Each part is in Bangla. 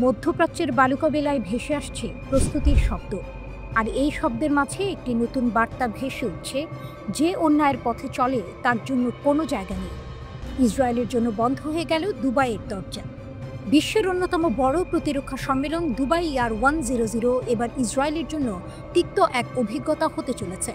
মধ্যপ্রাচ্যের বালুকাবেলায় ভেসে আসছে প্রস্তুতির শব্দ। আর এই শব্দের মাঝে একটি নতুন বার্তা ভেসে উঠছে, যে অন্যায়ের পথে চলে তার জন্য কোনো জায়গা নেই। ইসরায়েলের জন্য বন্ধ হয়ে গেল দুবাইয়ের দরজা। বিশ্বের অন্যতম বড় প্রতিরক্ষা সম্মেলন দুবাই ইয়ার 100 এবার ইসরায়েলের জন্য তিক্ত এক অভিজ্ঞতা হতে চলেছে।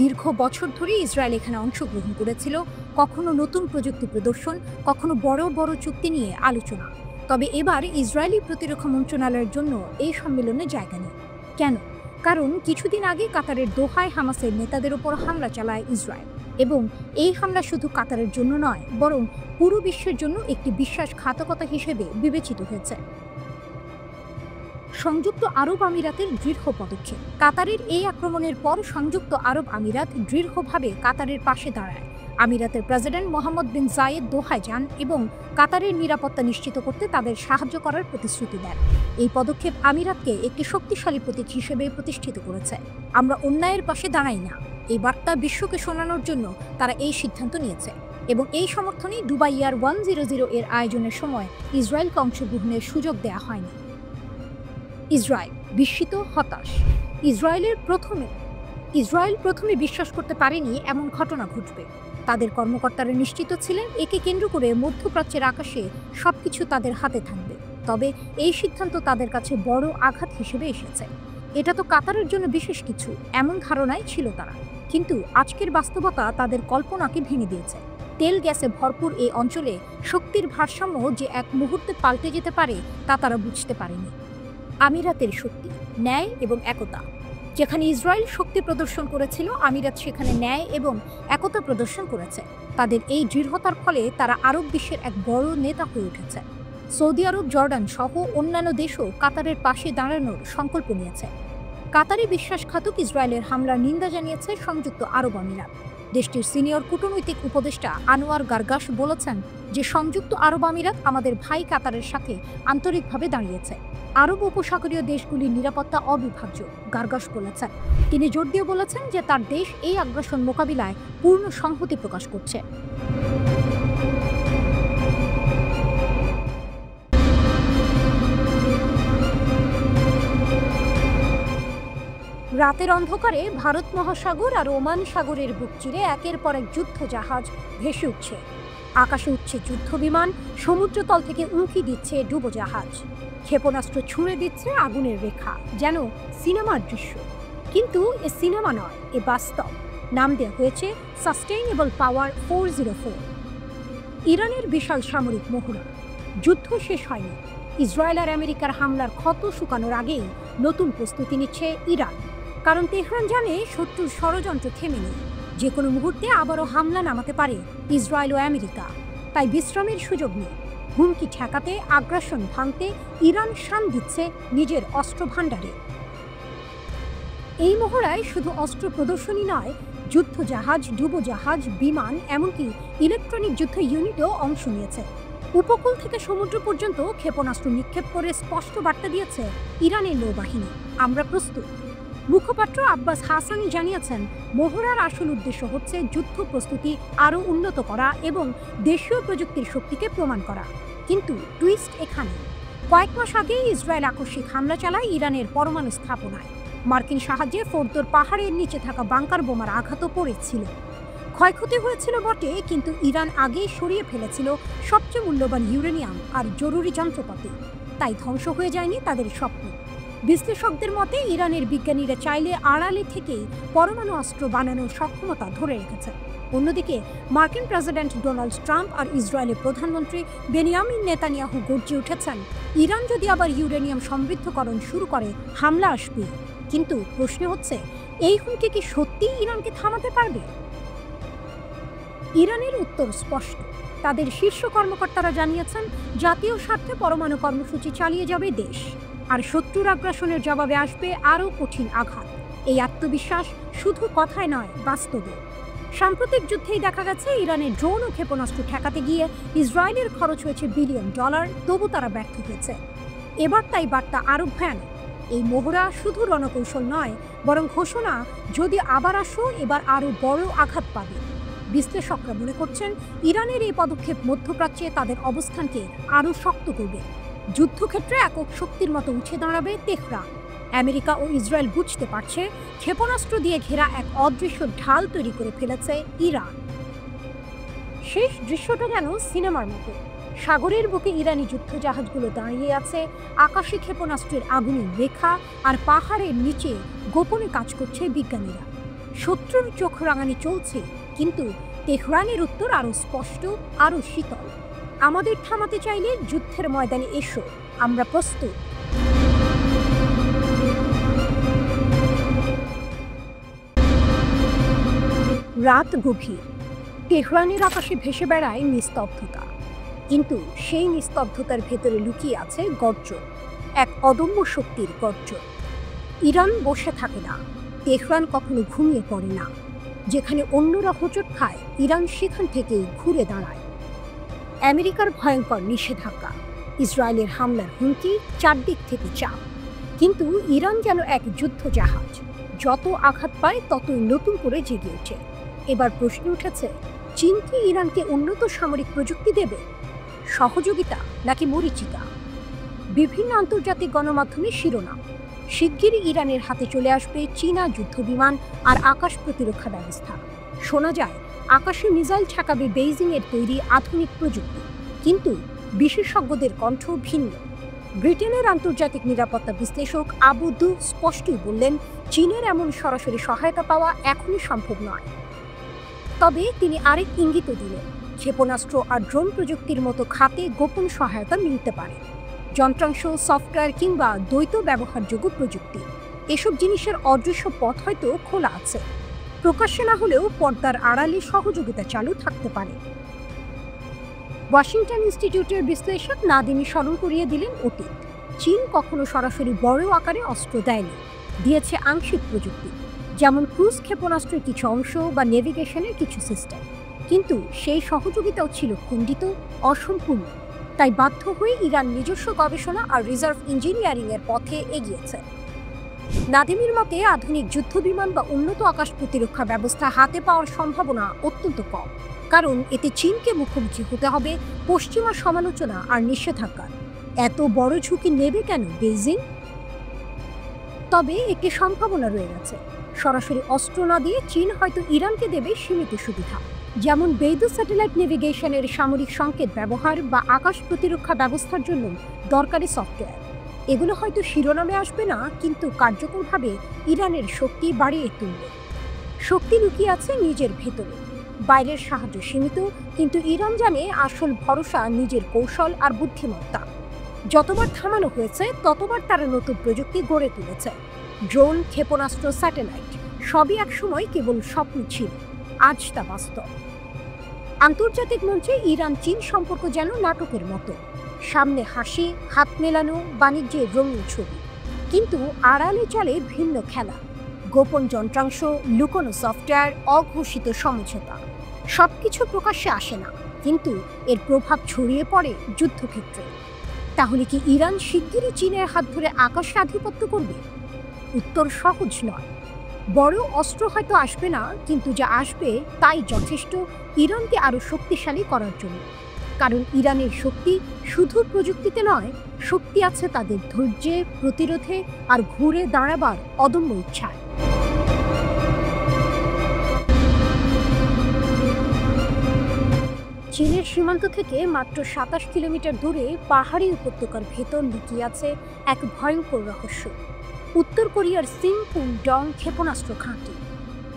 দীর্ঘ বছর ধরে ইসরায়েল এখানে অংশগ্রহণ করেছিল, কখনো নতুন প্রযুক্তি প্রদর্শন, কখনো বড় বড় চুক্তি নিয়ে আলোচনা। তবে এবার ইসরায়েলি প্রতিরক্ষা মন্ত্রণালয়ের জন্য এই সম্মেলনে জায়গা নেই। কেন? কারণ কিছুদিন আগে কাতারের দোহায় হামাসের নেতাদের ওপর হামলা চালায় ইসরায়েল, এবং এই হামলা শুধু কাতারের জন্য নয়, বরং পুরো বিশ্বের জন্য একটি বিশ্বাসঘাতকতা হিসেবে বিবেচিত হয়েছে। সংযুক্ত আরব আমিরাতের দৃঢ় পদক্ষেপ। কাতারের এই আক্রমণের পর সংযুক্ত আরব আমিরাত দৃঢ়ভাবে কাতারের পাশে দাঁড়ায়। আমিরাতের প্রেসিডেন্ট মোহাম্মদ বিন জায়েদ দোহায় যান এবং কাতারের নিরাপত্তা নিশ্চিত করতে তাদের সাহায্য করার প্রতিশ্রুতি দেন। এই পদক্ষেপ আমিরাতকে একটি শক্তিশালী প্রতীক হিসেবে প্রতিষ্ঠিত করেছে। আমরা অন্যায়ের পাশে দাঁড়াই না, এই বার্তা বিশ্বকে শোনানোর জন্য তারা এই সিদ্ধান্ত নিয়েছে। এবং এই সমর্থনেই দুবাই ইয়ার 100 এর আয়োজনের সময় ইসরায়েলকে অংশগ্রহণের সুযোগ দেওয়া হয়নি। ইসরায়েল বিস্মিত, হতাশ। ইসরায়েল প্রথমে বিশ্বাস করতে পারেনি এমন ঘটনা ঘটবে। তাদের কর্মকর্তারা নিশ্চিত ছিলেন একে কেন্দ্র করে মধ্যপ্রাচ্যের আকাশে সবকিছু তাদের হাতে থাকবে। তবে এই সিদ্ধান্ত তাদের কাছে বড় আঘাত হিসেবে এসেছে। এটা তো কাতারের জন্য বিশেষ কিছু, এমন ধারণাই ছিল তারা। কিন্তু আজকের বাস্তবতা তাদের কল্পনাকে ভেঙে দিয়েছে। তেল গ্যাসে ভরপুর এই অঞ্চলে শক্তির ভারসাম্য যে এক মুহূর্তে পাল্টে যেতে পারে তা তারা বুঝতে পারেনি। আমিরাতের শক্তি, ন্যায় এবং একতা। যেখানে ইসরায়েল শক্তি প্রদর্শন করেছিল, আমিরাত সেখানে ন্যায় এবং একতা প্রদর্শন করেছে। তাদের এই দৃঢ়তার ফলে তারা আরব বিশ্বের এক বড় নেতা হয়ে উঠেছে। সৌদি আরব, জর্ডান সহ অন্যান্য দেশও কাতারের পাশে দাঁড়ানোর সংকল্প নিয়েছে। কাতারে বিশ্বাসঘাতক ইসরায়েলের হামলার নিন্দা জানিয়েছে সংযুক্ত আরব আমিরাত। দেশটির সিনিয়র কূটনৈতিক উপদেষ্টা আনোয়ার গার্গাশ বলেছেন যে সংযুক্ত আরব আমিরাত আমাদের ভাই কাতারের সাথে আন্তরিকভাবে দাঁড়িয়েছে। আরব উপসাগরীয় দেশগুলির নিরাপত্তা অবিভাজ্য, গার্গাশ বলেছেন। তিনি জোর দিয়ে বলেছেন যে তার দেশ এই আগ্রাসন মোকাবিলায় পূর্ণ সংহতি প্রকাশ করছে। রাতের অন্ধকারে ভারত মহাসাগর আর ওমান সাগরের বুক চিরে একের পর এক যুদ্ধ জাহাজ ভেসে উঠছে। আকাশে উঠছে যুদ্ধ বিমান, সমুদ্রতল থেকে উঁকি দিচ্ছে ডুবোজাহাজ, ক্ষেপণাস্ত্র ছুঁড়ে দিচ্ছে আগুনের রেখা, যেন সিনেমার দৃশ্য। কিন্তু এ সিনেমা নয়, এ বাস্তব। নাম দেওয়া হয়েছে সাস্টেইনেবল পাওয়ার 404। ইরানের বিশাল সামরিক মহড়া। যুদ্ধ শেষ হয়নি। ইসরায়েল আর আমেরিকার হামলার ক্ষত শুকানোর আগেই নতুন প্রস্তুতি নিচ্ছে ইরান। কারণ তেহরান জানে শত্রুর ষড়যন্ত্র থেমে নেই, যে কোনো মুহূর্তে আবারও হামলা নামাতে পারে ইসরায়েল ও আমেরিকা। তাই বিশ্রামের সুযোগ নেই। হুমকি ঠেকাতে, আগ্রাসন ভাঙতে ইরান শান দিচ্ছে নিজের অস্ত্র ভাণ্ডারে। এই মহড়ায় শুধু অস্ত্র প্রদর্শনী নয়, যুদ্ধজাহাজ, ডুবোজাহাজ, বিমান, এমনকি ইলেকট্রনিক যুদ্ধ ইউনিটও অংশ নিয়েছে। উপকূল থেকে সমুদ্র পর্যন্ত ক্ষেপণাস্ত্র নিক্ষেপ করে স্পষ্ট বার্তা দিয়েছে ইরানের নৌবাহিনী, আমরা প্রস্তুত। মুখপাত্র আব্বাস হাসানি জানিয়েছেন, মহড়ার আসল উদ্দেশ্য হচ্ছে যুদ্ধ প্রস্তুতি আরও উন্নত করা এবং দেশীয় প্রযুক্তির শক্তিকে প্রমাণ করা। কিন্তু টুইস্ট এখানে। কয়েক মাস আগে ইসরায়েল আকস্মিক হামলা চালায় ইরানের পরমাণু স্থাপনায়। মার্কিন সাহায্যে ফোর্দোর পাহাড়ের নিচে থাকা বাংকার বোমার আঘাতও পড়েছিল। ক্ষয়ক্ষতি হয়েছিল বটে, কিন্তু ইরান আগেই সরিয়ে ফেলেছিল সবচেয়ে মূল্যবান ইউরেনিয়াম আর জরুরি যন্ত্রপাতি। তাই ধ্বংস হয়ে যায়নি তাদের স্বপ্ন। বিশ্লেষকদের মতে ইরানের বিজ্ঞানীরা চাইলে আড়ালে থেকেই পরমাণু অস্ত্র বানানোর সক্ষমতা ধরে রেখেছে। অন্যদিকে মার্কিন প্রেসিডেন্ট ডোনাল্ড ট্রাম্প আর ইসরায়েলের প্রধানমন্ত্রী বেনিয়ামিন নেতানিয়াহু গর্জে উঠেছেন, ইরান যদি আবার ইউরেনিয়াম সমৃদ্ধকরণ শুরু করে হামলা আসবে। কিন্তু প্রশ্ন হচ্ছে, এই হুমকি কি সত্যিই ইরানকে থামাতে পারবে? ইরানের উত্তর স্পষ্ট। তাদের শীর্ষ কর্মকর্তারা জানিয়েছেন, জাতীয় স্বার্থে পরমাণু কর্মসূচি চালিয়ে যাবে দেশ, আর শত্রুর আগ্রাসনের জবাবে আসবে আরও কঠিন আঘাত। এই আত্মবিশ্বাস শুধু কথায় নয়, বাস্তবে। সাম্প্রতিক যুদ্ধেই দেখা গেছে ইরানের ড্রোন ও ক্ষেপণাস্ত্র ঠেকাতে গিয়ে ইসরায়েলের খরচ হয়েছে বিলিয়ন ডলার, তবু তারা ব্যর্থ হয়েছে। এবার তাই বার্তা আরও ভয়ানক। এই মহড়া শুধু রণকৌশল নয়, বরং ঘোষণা, যদি আবার আসো, এবার আরও বড় আঘাত পাবে। বিশ্লেষকরা মনে করছেন, ইরানের এই পদক্ষেপ মধ্যপ্রাচ্যে তাদের অবস্থানকে আরও শক্ত করবে। যুদ্ধক্ষেত্রে একক শক্তির মতো উঠে দাঁড়াবে তেহরান। আমেরিকা ও ইসরায়েল বুঝতে পারছে ক্ষেপণাস্ত্র দিয়ে ঘেরা এক অদৃশ্য ঢাল তৈরি করে ফেলেছে ইরান। শেষ দৃশ্যটা যেন সিনেমার মতো। সাগরের বুকে ইরানি যুদ্ধজাহাজগুলো দাঁড়িয়ে আছে, আকাশে ক্ষেপণাস্ত্রের আগুনের রেখা, আর পাহাড়ের নিচে গোপনে কাজ করছে বিজ্ঞানীরা। শত্রুর চোখ রাঙানি চলছে, কিন্তু তেহরানের উত্তর আরো স্পষ্ট, আরো শীতল। আমাদের থামাতে চাইলে যুদ্ধের ময়দানে এসো, আমরা প্রস্তুত। রাত গভীর। তেহরানের আকাশে ভেসে বেড়ায় নিস্তব্ধতা, কিন্তু সেই নিস্তব্ধতার ভেতরে লুকিয়ে আছে গর্জন, এক অদম্য শক্তির গর্জন। ইরান বসে থাকে না, তেহরান কখনো ঘুমিয়ে পড়ে না। যেখানে অন্যরা হোঁচট খায়, ইরান সেখান থেকেই ঘুরে দাঁড়ায়। আমেরিকার ভয়ঙ্কর নিষেধাজ্ঞা, ইসরায়েলের হামলার হুমকি, চারদিক থেকে চাপ, কিন্তু ইরান যেন এক যুদ্ধজাহাজ, যত আঘাত পায় ততই নতুন করে জেগে ওঠে। এবার প্রশ্ন উঠেছে, চীন কি ইরানকে উন্নত সামরিক প্রযুক্তি দেবে? সহযোগিতা নাকি মরীচিকা? বিভিন্ন আন্তর্জাতিক গণমাধ্যমে শিরোনাম, শিগগিরই ইরানের হাতে চলে আসবে চীনা যুদ্ধবিমান আর আকাশ প্রতিরক্ষা ব্যবস্থা। শোনা যায় আকাশে মিসাইল ঠেকাবে বেইজিংয়ের তৈরি আধুনিক প্রযুক্তি, কিন্তু বিশেষজ্ঞদের কণ্ঠ ভিন্ন। ব্রিটেনের আন্তর্জাতিক নিরাপত্তা বিশ্লেষক আবু দু স্পষ্টই বললেন, চীনের এমন সরাসরি সহায়তা পাওয়া এখনই সম্ভব নয়। তবে তিনি আরেক ইঙ্গিতও দিলেন, ক্ষেপণাস্ত্র আর ড্রোন প্রযুক্তির মতো খাতে গোপন সহায়তা মিলতে পারে। যন্ত্রাংশ, সফটওয়্যার কিংবা দ্বৈত ব্যবহারযোগ্য প্রযুক্তি, এসব জিনিসের অদৃশ্য পথ হয়তো খোলা আছে। প্রকাশ্যে না হলেও পর্দার আড়ালে সহযোগিতা চালু থাকতে পারে। ওয়াশিংটন ইনস্টিটিউটের বিশ্লেষক নাদিমি স্মরণ করিয়ে দিলেন অতীত। চীন কখনো সরাসরি বড় আকারে অস্ত্র দেয়নি, দিয়েছে আংশিক প্রযুক্তি, যেমন ক্রুজ ক্ষেপণাস্ত্রের কিছু অংশ বা নেভিগেশনের কিছু সিস্টেম। কিন্তু সেই সহযোগিতাও ছিল খণ্ডিত, অসম্পূর্ণ। তাই বাধ্য হয়ে ইরান নিজস্ব গবেষণা আর রিজার্ভ ইঞ্জিনিয়ারিংয়ের পথে এগিয়েছে। নাদিমির মতে আধুনিক যুদ্ধবিমান বা উন্নত আকাশ প্রতিরক্ষা ব্যবস্থা হাতে পাওয়ার সম্ভাবনা অত্যন্ত কম, কারণ এতে চীনকে মুখোমুখি হতে হবে পশ্চিমা সমালোচনা আর নিষেধাজ্ঞার। এত বড় ঝুঁকি নেবে কেন বেইজিং? তবে একটি সম্ভাবনা রয়ে গেছে, সরাসরি অস্ত্র না দিয়ে চীন হয়তো ইরানকে দেবে সীমিত সুবিধা, যেমন বেইদু স্যাটেলাইট নেভিগেশনের সামরিক সংকেত ব্যবহার বা আকাশ প্রতিরক্ষা ব্যবস্থার জন্য দরকারি সফটওয়্যার। এগুলো হয়তো শিরোনামে আসবে না, কিন্তু কার্যকরভাবে ইরানের শক্তি বাড়িয়ে তুলবে। শক্তি লুকিয়ে আছে নিজের ভেতরে, বাইরের সাহায্য সীমিত, কিন্তু ইরান জানে আসল ভরসা নিজের কৌশল আর বুদ্ধিমত্তা। যতবার থামানো হয়েছে ততবার তারা নতুন প্রযুক্তি গড়ে তুলেছে। ড্রোন, ক্ষেপণাস্ত্র, স্যাটেলাইট সবই একসময় কেবল স্বপ্ন ছিল, আজ তা বাস্তব। আন্তর্জাতিক মঞ্চে ইরান চীন সম্পর্ক যেন নাটকের মতো, সামনে হাসি, হাত মেলানো, বাণিজ্যের রঙিন ছবি, কিন্তু আড়ালে চলে ভিন্ন খেলা, গোপন যন্ত্রাংশ, লুকোনো সফটওয়্যার, অঘোষিত সমঝোতা। সবকিছু প্রকাশ্যে আসে না, কিন্তু এর প্রভাব ছড়িয়ে পড়ে যুদ্ধক্ষেত্রে। তাহলে কি ইরান শিগগিরই চীনের হাত ধরে আকাশে আধিপত্য করবে? উত্তর সহজ নয়। বড় অস্ত্র হয়তো আসবে না, কিন্তু যা আসবে তাই যথেষ্ট ইরানকে আরো শক্তিশালী করার জন্য। কারণ ইরানের শক্তি শুধু প্রযুক্তিতে নয়, শক্তি আছে তাদের ধৈর্যে, প্রতিরোধে আর ঘুরে দাঁড়াবার অদম্য ইচ্ছায়। চীনের সীমান্ত থেকে মাত্র ২৭ কিলোমিটার দূরে পাহাড়ি উপত্যকার ভেতর লুকিয়ে আছে এক ভয়ঙ্কর রহস্য, উত্তর কোরিয়ার সিংপুং ডং ক্ষেপণাস্ত্র ঘাঁটি।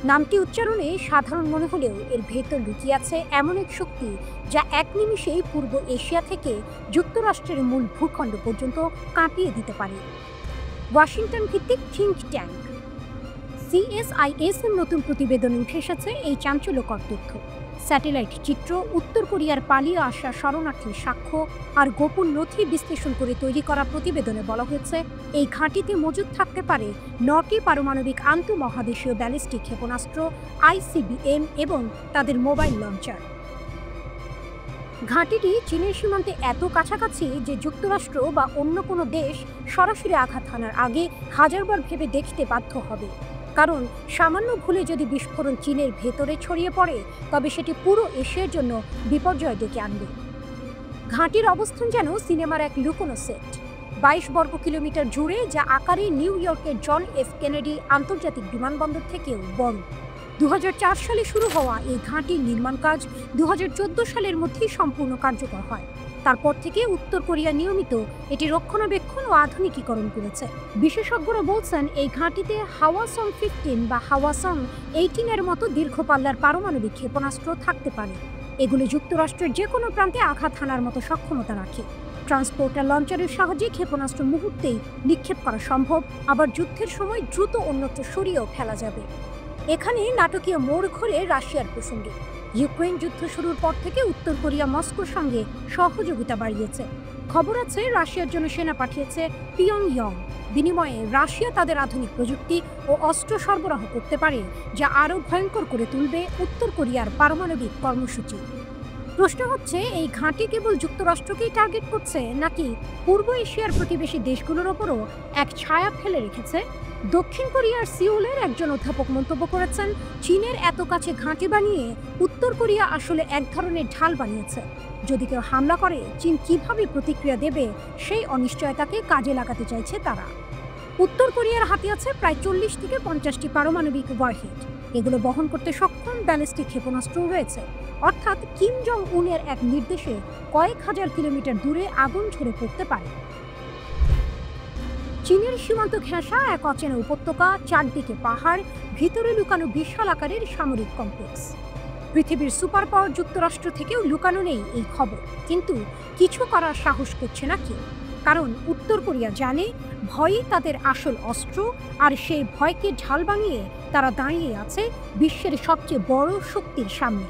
নামটি উচ্চারণে সাধারণ মনে হলেও এর ভেতর লুকিয়ে আছে এমন এক শক্তি যা এক নিমিষেই পূর্ব এশিয়া থেকে যুক্তরাষ্ট্রের মূল ভূখণ্ড পর্যন্ত কাঁপিয়ে দিতে পারে। ওয়াশিংটন ভিত্তিক থিঙ্ক ট্যাঙ্ক CSIS এর নতুন প্রতিবেদনে উঠে এসেছে এই চাঞ্চল্যকর তথ্য। স্যাটেলাইট চিত্র, উত্তর কোরিয়ার পালিয়ে আসা শরণার্থীর সাক্ষ্য আর গোপন নথি বিশ্লেষণ করে তৈরি করা প্রতিবেদনে বলা হয়েছে, এই ঘাঁটিতে মজুদ থাকতে পারে ৯টি পারমাণবিক আন্তঃমহাদেশীয় ব্যালিস্টিক ক্ষেপণাস্ত্র, ICBM এবং তাদের মোবাইল লঞ্চার। ঘাঁটিটি চীনের সীমান্তে এত কাছাকাছি যে যুক্তরাষ্ট্র বা অন্য কোনো দেশ সরাসরি আঘাত হানার আগে হাজারবার ভেবে দেখতে বাধ্য হবে। কারণ সামান্য ভুলে যদি বিস্ফোরণ চীনের ভেতরে ছড়িয়ে পড়ে, তবে সেটি পুরো এশিয়ার জন্য বিপর্যয় ডেকে আনবে। ঘাঁটির অবস্থান যেন সিনেমার এক লুকোনো সেট। 22 বর্গ কিলোমিটার জুড়ে, যা আকারে নিউ ইয়র্কের জন এফ কেনেডি আন্তর্জাতিক বিমানবন্দর থেকেও বড়। 2004 সালে শুরু হওয়া এই ঘাঁটির নির্মাণ কাজ 2014 সালের মধ্যেই সম্পূর্ণ কার্যকর হয়। তারপর থেকে উত্তর কোরিয়া নিয়মিত এটি রক্ষণাবেক্ষণ ও আধুনিকীকরণ করেছে। বিশেষজ্ঞরা বলছেন, এই ঘাঁটিতে হাওয়াসং 15 বা হাওয়াসং 18 এর মতো দীর্ঘ পাল্লার পারমাণবিক ক্ষেপণাস্ত্র থাকতে পারে। এগুলো যুক্তরাষ্ট্রের যে কোনো প্রান্তে আঘাত হানার মতো সক্ষমতা রাখে। ট্রান্সপোর্টার লঞ্চারের সাহায্যে ক্ষেপণাস্ত্র মুহূর্তেই নিক্ষেপ করা সম্ভব, আবার যুদ্ধের সময় দ্রুত অন্যত্র সরিয়েও ফেলা যাবে। এখানে নাটকীয় মোড় ঘুরে রাশিয়ার প্রসঙ্গে। ইউক্রেন যুদ্ধ শুরুর পর থেকে উত্তর কোরিয়া মস্কোর সঙ্গে সহযোগিতা বাড়িয়েছে। খবর আছে, রাশিয়ার জন্য সেনা পাঠিয়েছে পিয়ংইয়ং। বিনিময়ে রাশিয়া তাদের আধুনিক প্রযুক্তি ও অস্ত্র সরবরাহ করতে পারে, যা আরও ভয়ঙ্কর করে তুলবে উত্তর কোরিয়ার পারমাণবিক কর্মসূচি। প্রশ্ন হচ্ছে, এই ঘাঁটি কেবল যুক্তরাষ্ট্রকেই টার্গেট করছে, নাকি পূর্ব এশিয়ার প্রতিবেশী দেশগুলোর ওপরও এক ছায়া ফেলে রেখেছে? দক্ষিণ কোরিয়ার সিউলের একজন অধ্যাপক মন্তব্য করেছেন, চীনের এত কাছে ঘাঁটি বানিয়ে উত্তর কোরিয়া আসলে এক ধরনের ঢাল বানিয়েছে। যদি কেউ হামলা করে, চীন কিভাবে প্রতিক্রিয়া দেবে সেই অনিশ্চয়তাকে কাজে লাগাতে চাইছে তারা। উত্তর কোরিয়ার হাতে আছে প্রায় 40 থেকে 50টি পারমাণবিক ওয়ারহেড। এগুলো বহন করতে সক্ষম ব্যালিস্টিক ক্ষেপণাস্ত্রও রয়েছে। অর্থাৎ কিম জং উনের এক নির্দেশে কয়েক হাজার কিলোমিটার দূরে আগুন ঝরে পড়তে পারে। চীনের সীমান্ত ঘেঁষা এক অচেনা উপত্যকা, চারদিকে পাহাড়, ভিতরে লুকানো বিশাল আকারের সামরিক কমপ্লেক্স। পৃথিবীর সুপার পাওয়ার যুক্তরাষ্ট্র থেকেও লুকানো নেই এই খবর, কিন্তু কিছু করার সাহস করছে না কেউ। কারণ উত্তর কোরিয়া জানে, ভয়ই তাদের আসল অস্ত্র, আর সেই ভয়কে ঢাল বানিয়ে তারা দাঁড়িয়ে আছে বিশ্বের সবচেয়ে বড় শক্তির সামনে।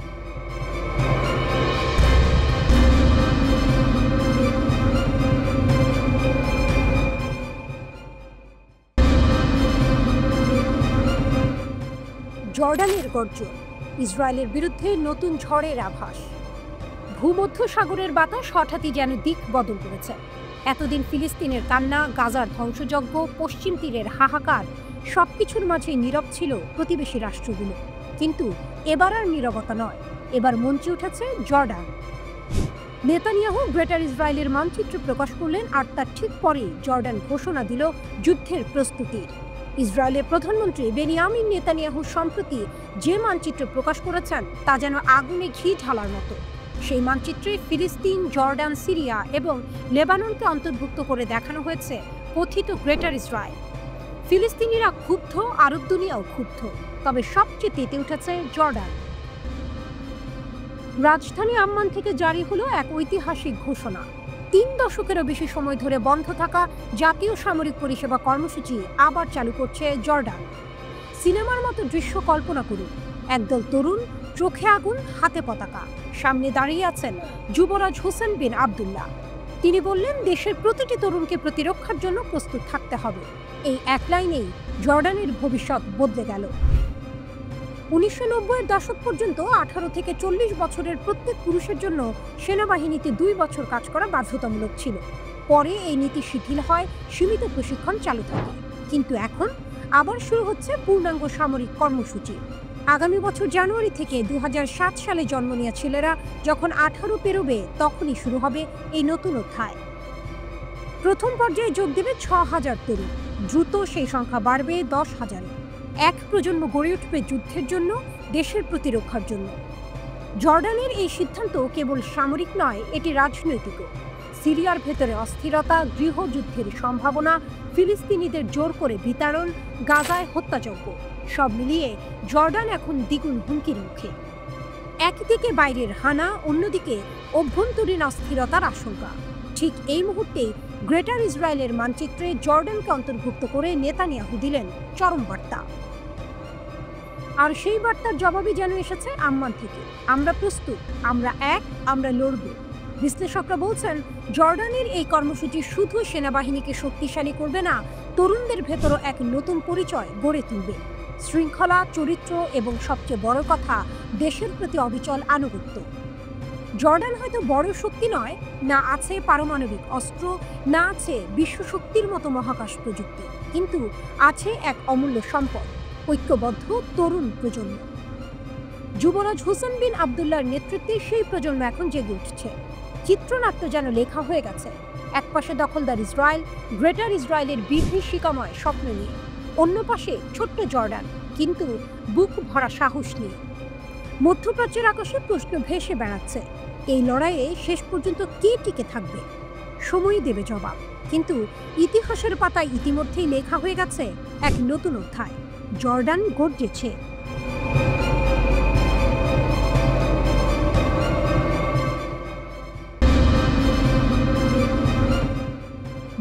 জর্ডানের গর্জন, ইসরায়েলের বিরুদ্ধে নতুন ঝড়ের আভাস। ভূমধ্যসাগরের বাতাস হঠাৎই যেন দিক বদল করেছে। এতদিন ফিলিস্তিনের কান্না, গাজার ধ্বংসযজ্ঞ, পশ্চিম তীরের হাহাকার, সবকিছুর মাঝে নীরব ছিল প্রতিবেশী রাষ্ট্রগুলো। কিন্তু এবার আর নীরবতা নয়, এবার মঞ্চে উঠেছে জর্ডান। নেতানিয়াহু গ্রেটার ইসরায়েলের মানচিত্র প্রকাশ করলেন, আর তার ঠিক পরেই জর্ডান ঘোষণা দিল যুদ্ধের প্রস্তুতির। ইসরায়েলের প্রধানমন্ত্রী বেনিয়ামিন নেতানিয়াহু সম্প্রতি যে মানচিত্র প্রকাশ করেছেন, তা যেন আগুনে ঘি ঢালার মতো। সেই মানচিত্রে ফিলিস্তিন, জর্ডান, সিরিয়া এবং লেবাননকে অন্তর্ভুক্ত করে দেখানো হয়েছে কথিত গ্রেটার ইসরায়েল। ফিলিস্তিনিরা ক্ষুব্ধ, আরব দুনিয়াও ক্ষুব্ধ, তবে সবচেয়ে তেতে উঠেছে জর্ডান। রাজধানী আম্মান থেকে জারি হলো এক ঐতিহাসিক ঘোষণা। 3 দশকেরও বেশি সময় ধরে বন্ধ থাকা জাতীয় সামরিক পরিষেবা কর্মসূচি আবার চালু করছে জর্ডান। সিনেমার মতো দৃশ্য কল্পনা করুন, একদল তরুণ, চোখে আগুন, হাতে পতাকা, সামনে দাঁড়িয়ে আছেন যুবরাজ হোসেন বিন আবদুল্লাহ। তিনি বললেন, দেশের প্রতিটি তরুণকে প্রতিরক্ষার জন্য প্রস্তুত থাকতে হবে। এই এক লাইনেই জর্ডানের ভবিষ্যৎ বদলে গেল। 1990-এর দশক পর্যন্ত 18 থেকে 40 বছরের প্রত্যেক পুরুষের জন্য সেনাবাহিনীতে 2 বছর কাজ করা বাধ্যতামূলক ছিল। পরে এই নীতি শিথিল হয়, সীমিত প্রশিক্ষণ চালু থাকে। কিন্তু এখন আবার শুরু হচ্ছে পূর্ণাঙ্গ সামরিক কর্মসূচি। আগামী বছর জানুয়ারি থেকে 2007 সালে জন্ম নেওয়া ছেলেরা যখন 18 পেরোবে, তখনই শুরু হবে এই নতুন অধ্যায়। প্রথম পর্যায়ে যোগ দেবে 6000 তরুণ। দ্রুত সেই সংখ্যা বাড়বে 10,000-এ। এক প্রজন্ম গড়ে উঠবে যুদ্ধের জন্য, দেশের প্রতিরক্ষার জন্য। জর্ডানের এই সিদ্ধান্ত কেবল সামরিক নয়, এটি রাজনৈতিকও। সিরিয়ার ভেতরে অস্থিরতা, গৃহযুদ্ধের সম্ভাবনা, ফিলিস্তিনিদের জোর করে বিতাড়ন, গাজায় হত্যাযজ্ঞ, সব মিলিয়ে জর্ডান এখন দ্বিগুণ হুমকির মুখে। একদিকে বাইরের হানা, অন্যদিকে অভ্যন্তরীণ অস্থিরতার আশঙ্কা। ঠিক এই মুহূর্তে গ্রেটার ইসরায়েলের মানচিত্রে জর্ডানকে অন্তর্ভুক্ত করে নেতানিয়াহু দিলেন চরম বার্তা। আর সেই বার্তার জবাবই যেন এসেছে আম্মান থেকে। আমরা প্রস্তুত, আমরা এক, আমরা লড়ব। বিশ্লেষকরা বলছেন, জর্ডানের এই কর্মসূচি শুধু সেনাবাহিনীকে শক্তিশালী করবে না, তরুণদের ভেতরও এক নতুন পরিচয় গড়ে তুলবে। শৃঙ্খলা, চরিত্র এবং সবচেয়ে বড় কথা, দেশের প্রতি অবিচল আনুগত্য। জর্ডান হয়তো বড় শক্তি নয়, না আছে পারমাণবিক অস্ত্র, না আছে বিশ্বশক্তির মতো মহাকাশ প্রযুক্তি, কিন্তু আছে এক অমূল্য সম্পদ, ঐক্যবদ্ধ তরুণ প্রজন্ম। যুবরাজ হোসেন বিন আবদুল্লাহর নেতৃত্বে সেই প্রজন্ম এখন জেগে উঠছে। চিত্রনাট্য যেন লেখা হয়ে গেছে। একপাশে দখলদার ইসরায়েল, গ্রেটার ইসরায়েলের বিভীষিকাময় স্বপ্ন নিয়ে, অন্য পাশে ছোট্ট জর্ডান, কিন্তু বুক ভরা সাহস নিয়ে। মধ্যপ্রাচ্যের আকাশে প্রশ্ন ভেসে বেড়াচ্ছে, এই লড়াইয়ে শেষ পর্যন্ত কে টিকে থাকবে? সময়ই দেবে জবাব। কিন্তু ইতিহাসের পাতায় ইতিমধ্যেই লেখা হয়ে গেছে এক নতুন অধ্যায়। জর্ডান গর্জেছে।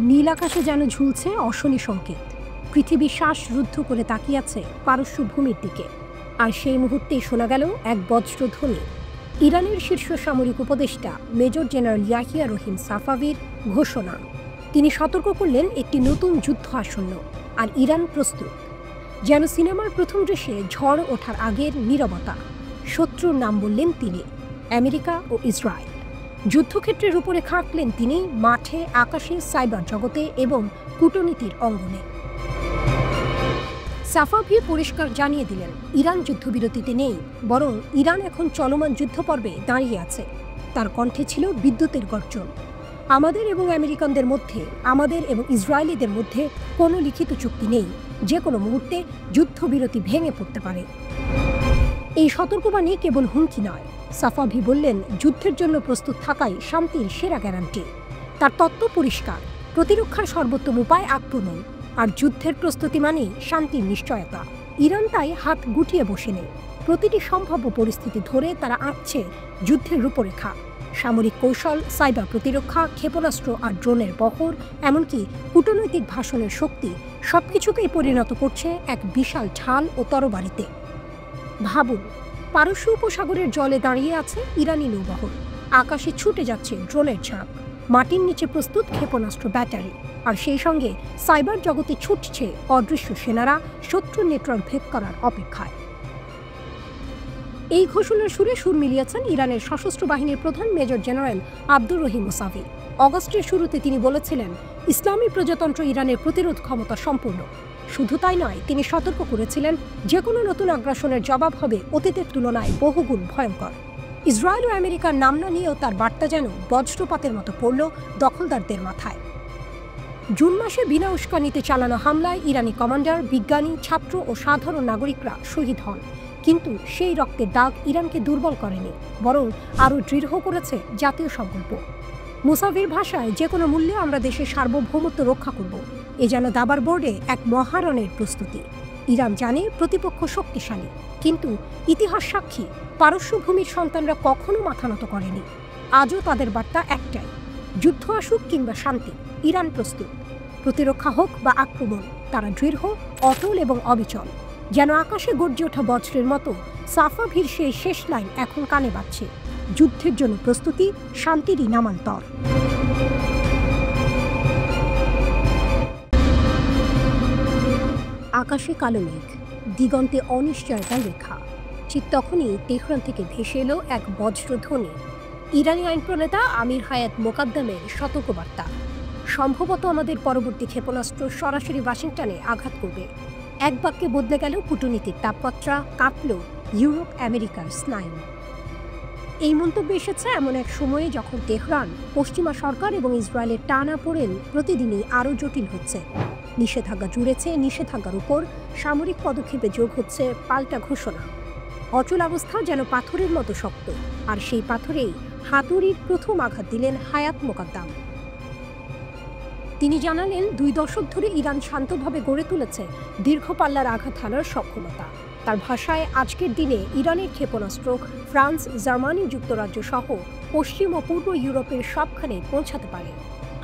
নীল আকাশে যেন ঝুলছে অশনি সংকেত। পৃথিবী শ্বাসরুদ্ধ করে তাকিয়ে আছে পারস্য ভূমির দিকে। আর সেই মুহূর্তেই শোনা গেল এক বজ্রধ্বনি। ইরানের শীর্ষ সামরিক উপদেষ্টা মেজর জেনারেল ইয়াহিয়া রহিম সাফাভির ঘোষণা। তিনি সতর্ক করলেন একটি নতুন যুদ্ধ আসন্ন, আর ইরান প্রস্তুত। যেন সিনেমার প্রথম দৃশ্যে ঝড় ওঠার আগের নীরবতা। শত্রুর নাম বললেন তিনি, আমেরিকা ও ইসরায়েল। যুদ্ধক্ষেত্রের উপরে খাটলেন তিনি মাঠে, আকাশে, সাইবার জগতে এবং কূটনীতির অঙ্গনে। সাফাভি পরিষ্কার জানিয়ে দিলেন, ইরান যুদ্ধবিরতিতে নেই, বরং ইরান এখন চলমান যুদ্ধপর্বে দাঁড়িয়ে আছে। তার কণ্ঠে ছিল বিদ্যুতের গর্জন। আমাদের এবং আমেরিকানদের মধ্যে, আমাদের এবং ইসরায়েলিদের মধ্যে কোনো লিখিত চুক্তি নেই। যে কোনো মুহূর্তে যুদ্ধবিরতি ভেঙে পড়তে পারে। এই সতর্কবাণী কেবল হুমকি নয়। সাফাভি বললেন, যুদ্ধের জন্য প্রস্তুত থাকাই শান্তির সেরা গ্যারান্টি। তার তত্ত্ব পরিষ্কার, প্রতিরক্ষার সর্বোত্তম উপায় আক্রমণ, আর যুদ্ধের প্রস্তুতি মানেই শান্তির নিশ্চয়তা। ইরান তাই হাত গুটিয়ে বসে নেই। প্রতিটি সম্ভাব্য পরিস্থিতি ধরে তারা আঁকছে যুদ্ধের রূপরেখা। সামরিক কৌশল, সাইবার প্রতিরক্ষা, ক্ষেপণাস্ত্র আর ড্রোনের বহর, এমনকি কূটনৈতিক ভাষণের শক্তি, সবকিছুকেই পরিণত করছে এক বিশাল ঢাল ও তরবারিতে। ভাবুন, পারস্য উপসাগরের জলে দাঁড়িয়ে আছে ইরানি নৌবহর। আকাশে ছুটে যাচ্ছে ড্রোনের ঝাঁক, মাটির নিচে প্রস্তুত ক্ষেপণাস্ত্র ব্যাটারি, আর সেই সঙ্গে সাইবার জগতে ছুটছে অদৃশ্য সেনারা শত্রুর নেটওয়ার্ক ভেদ করার অপেক্ষায়। এই ঘোষণার সুরে সুর মিলিয়েছেন ইরানের সশস্ত্র বাহিনীর প্রধান major general Abdur Rahim Musavi. অগস্টের শুরুতে তিনি বলেছিলেন, ইসলামী প্রজাতন্ত্র ইরানের প্রতিরোধ ক্ষমতা সম্পূর্ণ। শুধু তাই নয়, তিনি সতর্ক করেছিলেন, যে কোনো নতুন আগ্রাসনের জবাব হবে অতীতের তুলনায় বহুগুণ ভয়ঙ্কর। ইসরায়েল ও আমেরিকার নাম না নিয়েও তার বার্তা যেন বজ্রপাতের মতো পড়ল দখলদারদের মাথায়। জুন মাসে বিনা উস্কানিতে চালানো হামলায় ইরানি কমান্ডার, বিজ্ঞানী, ছাত্র ও সাধারণ নাগরিকরা শহীদ হন। কিন্তু সেই রক্তের দাগ ইরানকে দুর্বল করেনি, বরং আরও দৃঢ় করেছে জাতীয় সংকল্প। মুসাভির ভাষায়, যে কোনো মূল্যে আমরা দেশের সার্বভৌমত্ব রক্ষা করব। এ যেন দাবার বোর্ডে এক মহারণের প্রস্তুতি। ইরান জানে প্রতিপক্ষ শক্তিশালী, কিন্তু ইতিহাস সাক্ষী, পারস্য ভূমির সন্তানরা কখনো মাথা নত করেনি। আজও তাদের বার্তা একটাই, যুদ্ধ আসুক কিংবা শান্তি, ইরান প্রস্তুত। প্রতিরক্ষা হোক বা আক্রমণ, তারা দৃঢ়, অটল এবং অবিচল। যেন আকাশে গর্জে ওঠা বজ্রের মতো সাফাভির সেই শেষ লাইন এখন কানে বাজছে, যুদ্ধের জন্য প্রস্তুতি শান্তিরই নামান্তর। আকাশে কালো মেঘ, দিগন্তে অনিশ্চয়তার রেখা। ঠিক তখনই তেহরান থেকে ভেসে এলো এক বজ্রধ্বনি। ইরানি আইন প্রণেতা আমির হায়াত মোকাদ্দামের সতর্কবার্তা। সম্ভবত আমাদের পরবর্তী ক্ষেপণাস্ত্র সরাসরি ওয়াশিংটনে আঘাত করবে। এক বাক্যে বদলে গেল কূটনীতির তাপমাত্রা, কাঁপল ইউরোপ আমেরিকার স্নায়ু। এই মন্তব্য এসেছে এমন এক সময়ে যখন তেহরান, পশ্চিমা সরকার এবং ইসরায়েলের টানাপোড়েন প্রতিদিনই আরও জটিল হচ্ছে। নিষেধাজ্ঞা জুড়েছে নিষেধাজ্ঞার উপর, সামরিক পদক্ষেপে যোগ হচ্ছে পাল্টা ঘোষণা। অচল অবস্থা যেন পাথরের মতো শক্ত, আর সেই পাথরেই হাতুড়ির প্রথম আঘাত দিলেন হায়াত মোকাদ্দাম। তিনি জানালেন, 2 দশক ধরে ইরান শান্তভাবে গড়ে তুলেছে দীর্ঘ পাল্লার আঘাত হানার সক্ষমতা। তার ভাষায়, আজকের দিনে ইরানের ক্ষেপণাস্ত্র ফ্রান্স, জার্মানি, যুক্তরাজ্য সহ পশ্চিম ও পূর্ব ইউরোপের সবখানে পৌঁছাতে পারে।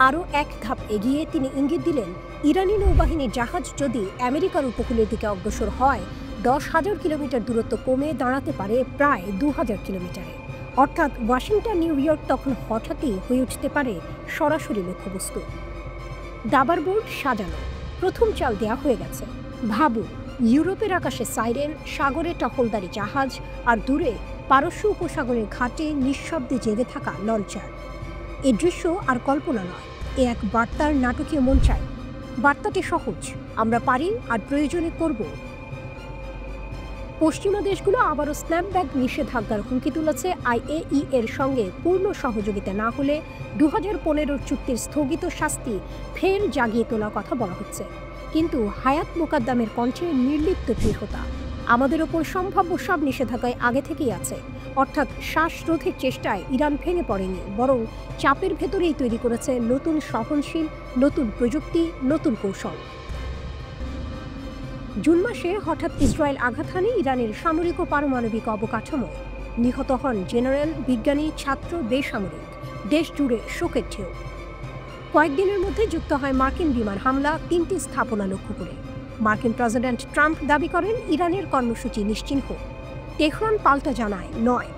আরও এক ধাপ এগিয়ে তিনি ইঙ্গিত দিলেন, ইরানি নৌবাহিনীর জাহাজ যদি আমেরিকার উপকূলের দিকে অগ্রসর হয়, 10,000 কিলোমিটার দূরত্ব কমে দাঁড়াতে পারে প্রায় 2,000 কিলোমিটারে। অর্থাৎ ওয়াশিংটন, নিউ ইয়র্ক তখন হঠাৎই হয়ে উঠতে পারে সরাসরি লক্ষ্যবস্তু। দাবার বোর্ড সাজানো, প্রথম চাল দেয়া হয়ে গেছে। ভাবুন, ইউরোপের আকাশে সাইরেন, সাগরে টহলদারি জাহাজ, আর দূরে পারস্য উপসাগরের ঘাটে নিঃশব্দে জেগে থাকা লঞ্চার। এ দৃশ্য আর কল্পনা নয়, এ এক বার্তার নাটকীয় মঞ্চাই। বার্তাটি সহজ, আমরা পারি আর প্রয়োজনে করব। পশ্চিমা দেশগুলো আবারও স্ন্যাপব্যাক নিষেধাজ্ঞার হুমকি তুলেছে। আইএই এর সঙ্গে পূর্ণ সহযোগিতা না হলে 2015 চুক্তির স্থগিত শাস্তি ফের জাগিয়ে তোলার কথা বলা হচ্ছে। কিন্তু হায়াত মোকাদ্দামের কণ্ঠে নির্লিপ্ত দৃঢ়তা, আমাদের ওপর সম্ভাব্য সব নিষেধাজ্ঞায় আগে থেকেই আছে। অর্থাৎ শ্বাসরোধের চেষ্টায় ইরান ভেঙে পড়েনি, বরং চাপের ভেতরেই তৈরি করেছে নতুন সহনশীল, নতুন প্রযুক্তি, নতুন কৌশল। জুন মাসে হঠাৎ ইসরায়েল আঘাত হানে ইরানের সামরিক ও পারমাণবিক অবকাঠামোয়। নিহত হন জেনারেল, বিজ্ঞানী, ছাত্র, বেসামরিক। দেশ জুড়ে শোকের ঢেউ। কয়েকদিনের মধ্যে যুক্ত হয় মার্কিন বিমান হামলা 3টি স্থাপনা লক্ষ্য করে। মার্কিন প্রেসিডেন্ট ট্রাম্প দাবি করেন ইরানের কর্মসূচি নিশ্চিহ্ন। তেহরান পাল্টা জানায় নয়।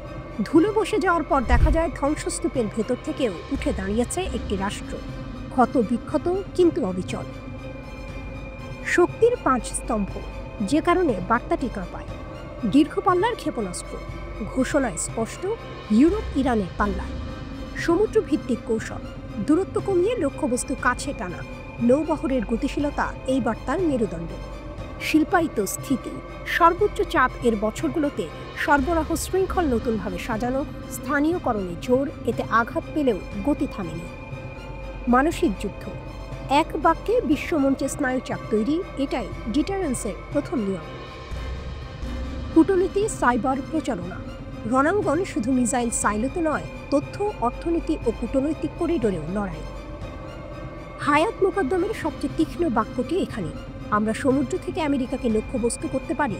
ধুলো বসে যাওয়ার পর দেখা যায় ধ্বংসস্তূপের ভেতর থেকেও উঠে দাঁড়িয়েছে একটি রাষ্ট্র, ক্ষত বিক্ষত কিন্তু অবিচল। শক্তির 5 স্তম্ভ, যে কারণে বার্তাটি কাঁপায়। দীর্ঘ পাল্লার ক্ষেপণাস্ত্র, ঘোষণায় স্পষ্ট ইউরোপ ইরানের পাল্লায়। সমুদ্র ভিত্তিক কৌশল, দূরত্ব কমিয়ে লক্ষ্যবস্তু কাছে টানা। নৌবহরের গতিশীলতা এই বার্তার মেরুদণ্ড। শিল্পায়িত স্থিতি, সর্বোচ্চ চাপ এর বছরগুলোতে সরবরাহ শৃঙ্খল নতুনভাবে সাজানো, স্থানীয়করণে জোর, এতে আঘাত পেলেও গতি থামেনি। মানসিক যুদ্ধ, এক বাক্যে বিশ্বমঞ্চে স্নায়ুচাপ তৈরি, এটাই ডিটারেন্সের প্রথম নিয়ম। কূটনীতি, সাইবার প্রচারণা, রণাঙ্গন শুধু মিসাইল সাইলোতে নয়, তথ্য, অর্থনীতি ও কূটনৈতিক করিডোরেও লড়াই। হায়াত মোকদ্দমের সবচেয়ে তীক্ষ্ণ বাক্যটি এখানে, আমরা সমুদ্র থেকে আমেরিকাকে লক্ষ্যবস্তু করতে পারি।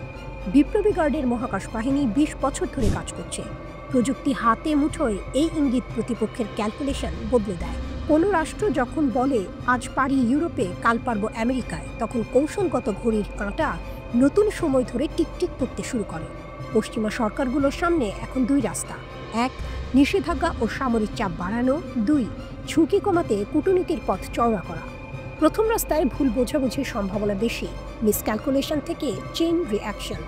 বিপ্লবী গার্ডের মহাকাশ বাহিনী 20 বছর ধরে কাজ করছে। প্রযুক্তি হাতে মুঠোয়, এই ইঙ্গিত প্রতিপক্ষের ক্যালকুলেশন বদলে দেয়। কোনো রাষ্ট্র যখন বলে আজ পারি ইউরোপে, কাল পারব আমেরিকায়, তখন কৌশলগত ঘড়ির কাঁটা নতুন সময় ধরে টিকটিক করতে শুরু করে। পশ্চিমা সরকারগুলোর সামনে এখন 2 রাস্তা। 1, নিষেধাজ্ঞা ও সামরিক চাপ বাড়ানো। 2, ঝুঁকি কমাতে কূটনীতির পথ চওড়া করা। প্রথম রাস্তায় ভুল বোঝাবুঝির সম্ভাবনা বেশি, মিসক্যালকুলেশন থেকে চেইন রিঅ্যাকশন।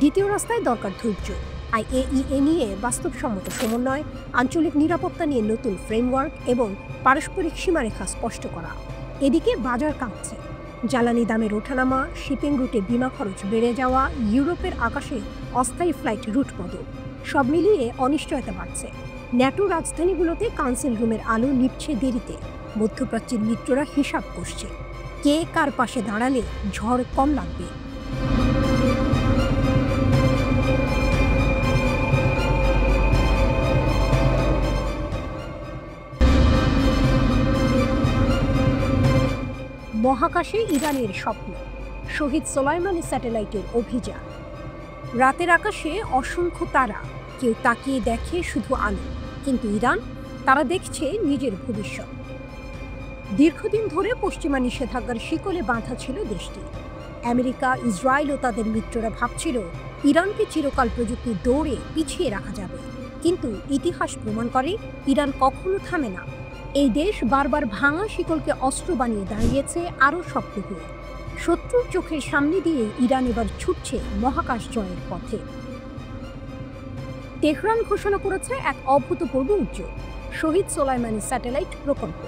দ্বিতীয় রাস্তায় দরকার ধৈর্য, আইএই নিয়ে বাস্তবসম্মত সমন্বয়, আঞ্চলিক নিরাপত্তা নিয়ে নতুন ফ্রেমওয়ার্ক এবং পারস্পরিক সীমারেখা স্পষ্ট করা। এদিকে বাজার কাঁপছে, জ্বালানি দামের ওঠানামা, শিপিং রুটে বিমা খরচ বেড়ে যাওয়া, ইউরোপের আকাশে অস্থায়ী ফ্লাইট রুট বদল, সব মিলিয়ে অনিশ্চয়তা বাড়ছে। ন্যাটো রাজধানীগুলোতে কাউন্সিল রুমের আলো নিভছে দেরিতে। মধ্যপ্রাচ্যের মিত্ররা হিসাব করছে, কে কার পাশে দাঁড়ালে ঝড় কম লাগবে। মহাকাশে ইরানের স্বপ্ন, শহীদ সোলাইমানি স্যাটেলাইটের অভিযান। রাতের আকাশে অসংখ্য তারা, কেউ তাকিয়ে দেখে শুধু আলো, কিন্তু ইরান, তারা দেখছে নিজের ভবিষ্যৎ। দীর্ঘদিন ধরে পশ্চিমা নিষেধাজ্ঞার শিকলে বাঁধা ছিল দেশটি। আমেরিকা, ইসরায়েল ও তাদের মিত্ররা ভাবছিল ইরানকে চিরকাল প্রযুক্তির দৌড়ে পিছিয়ে রাখা যাবে, কিন্তু ইতিহাস প্রমাণ করে ইরান কখনো থামে না। এই দেশ বারবার ভাঙা শিকলকে অস্ত্র বানিয়ে দাঁড়িয়েছে আরও শক্ত হয়ে। শত্রুর চোখের সামনে দিয়ে ইরান এবার ছুটছে মহাকাশ জয়ের পথে। তেহরান ঘোষণা করেছে এক অভূতপূর্ব উদ্যোগ, শহীদ সোলাইমানি স্যাটেলাইট প্রকল্প।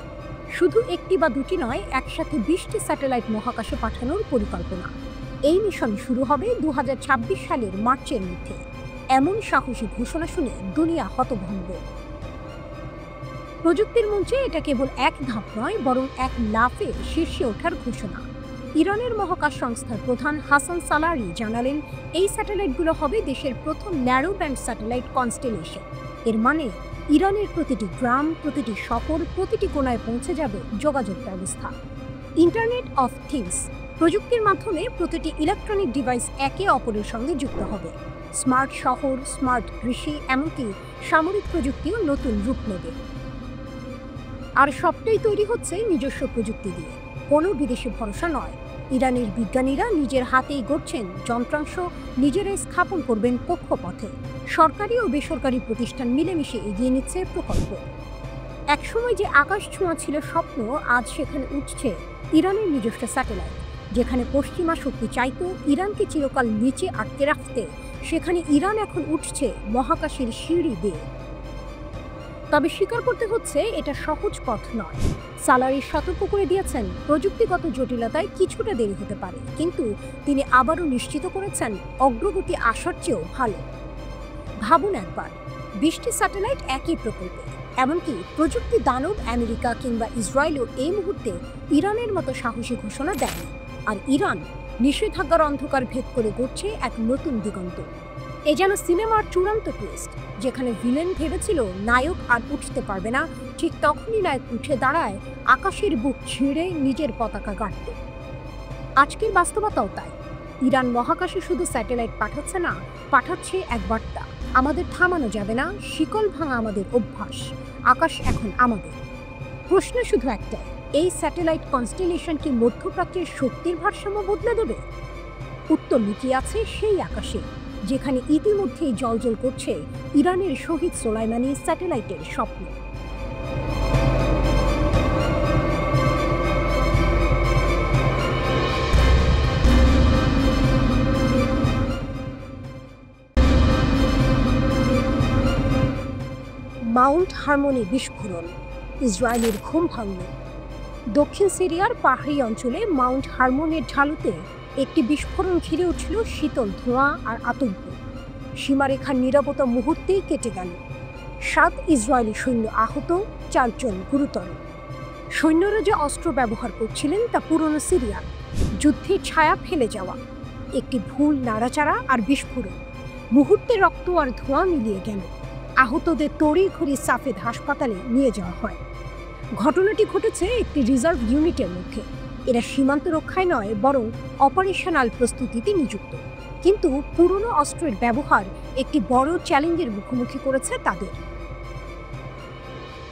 শুধু একটি বা দুটি নয়, একসাথে 20টি স্যাটেলাইট মহাকাশে পাঠানোর পরিকল্পনা। এই মিশন শুরু হবে 2026 সালের মার্চের মধ্যে। এমন সাহসী ঘোষণা শুনে দুনিয়া হতভম্ব। প্রযুক্তির মঞ্চে এটা কেবল এক ধাপ নয়, বরং এক লাফে শীর্ষে ওঠার ঘোষণা। ইরানের মহাকাশ সংস্থার প্রধান হাসান সালারি জানালেন, এই স্যাটেলাইটগুলো হবে দেশের প্রথম ন্যারো ব্যান্ড স্যাটেলাইট কনস্টেলেশন। এর মানে ইরানের প্রতিটি গ্রাম, প্রতিটি শহর, প্রতিটি কোণায় পৌঁছে যাবে যোগাযোগ ব্যবস্থা। ইন্টারনেট অফ থিংস, প্রযুক্তির মাধ্যমে প্রতিটি ইলেকট্রনিক ডিভাইস একে অপরের সঙ্গে যুক্ত হবে। স্মার্ট শহর, স্মার্ট কৃষি, এমনকি সামরিক প্রযুক্তিও নতুন রূপ নেবে। আর সবটাই তৈরি হচ্ছে নিজস্ব প্রযুক্তি দিয়ে, কোনো বিদেশি ভরসা নয়। ইরানের বিজ্ঞানীরা নিজের হাতেই গড়ছেন যন্ত্রাংশ, নিজেরাই স্থাপন করবেন কক্ষপথে। সরকারি ও বেসরকারি প্রতিষ্ঠান মিলেমিশে এগিয়ে নিচ্ছে প্রকল্প। একসময় যে আকাশ ছোঁয়া ছিল স্বপ্ন, আজ সেখানে উঠছে ইরানের নিজস্ব স্যাটেলাইট। যেখানে পশ্চিমা শক্তি চাইতো ইরানকে চিরকাল নিচে আটকে রাখতে, সেখানে ইরান এখন উঠছে মহাকাশের সিঁড়ি বেয়ে। তবে স্বীকার করতে হচ্ছে এটা সহজ পথ নয়। সালারি সতর্ক করে দিয়েছেন প্রযুক্তিগত জটিলতায় কিছুটা দেরি হতে পারে, কিন্তু তিনি আবারও নিশ্চিত করেছেন অগ্রগতি আসার চেয়েও ভালো। ভাবুন একবার, 20টি স্যাটেলাইট একই প্রকল্পে, এমনকি প্রযুক্তি দানব আমেরিকা কিংবা ইসরায়েলও এই মুহূর্তে ইরানের মতো সাহসী ঘোষণা দেয়নি, আর ইরান নিষেধাজ্ঞার অন্ধকার ভেদ করে গড়ছে এক নতুন দিগন্ত। এ যেন সিনেমার চূড়ান্ত টুইস্ট, যেখানে ভিলেন ভেবেছিল নায়ক আর উঠতে পারবে না, ঠিক তখনই নায়ক উঠে দাঁড়ায় আকাশের বুক ছিঁড়ে নিজের পতাকা গাড়তে। আজকের বাস্তবতাও তাই। ইরান মহাকাশে শুধু স্যাটেলাইট পাঠাচ্ছে না, পাঠাচ্ছে এক বার্তা: আমাদের থামানো যাবে না, শিকল ভাঙা আমাদের অভ্যাস, আকাশ এখন আমাদের। প্রশ্ন শুধু একটাই, এই স্যাটেলাইট কনস্টেলেশন কি মধ্যপ্রাচ্যের শক্তির ভারসাম্য বদলে দেবে? উত্তর লুকিয়ে আছে সেই আকাশে, যেখানে ইতিমধ্যেই জ্বলজ্বল করছে ইরানের শহীদ সোলাইমানি স্যাটেলাইটের স্বপ্ন। মাউন্ট হারমোনি বিস্ফোরণ, ইসরায়েলের ঘুম ভাঙল। দক্ষিণ সিরিয়ার পাহাড়ি অঞ্চলে মাউন্ট হারমোনের ঢালুতে একটি বিস্ফোরণ ঘিরে উঠল শীতল ধোঁয়া আর আতঙ্ক। সীমারেখার নীরবতা মুহূর্তেই কেটে গেল। 7 ইসরায়েলি সৈন্য আহত, 4 জন গুরুতর। সৈন্যরা যে অস্ত্র ব্যবহার করছিলেন তা পুরনো সিরিয়ার যুদ্ধের ছায়া ফেলে যাওয়া। একটি ভুল নাড়াচাড়া আর বিস্ফোরণ, মুহূর্তে রক্ত আর ধোঁয়া মিলিয়ে গেল। আহতদের তড়িঘড়ি সাফেদ হাসপাতালে নিয়ে যাওয়া হয়। ঘটনাটি ঘটেছে একটি রিজার্ভ ইউনিটের মধ্যে। এরা সীমান্ত রক্ষায় নয়, বরং অপারেশনাল প্রস্তুতিতে নিযুক্ত। কিন্তু পুরনো অস্ত্রের ব্যবহার একটি বড় চ্যালেঞ্জের মুখোমুখি করেছে তাদের।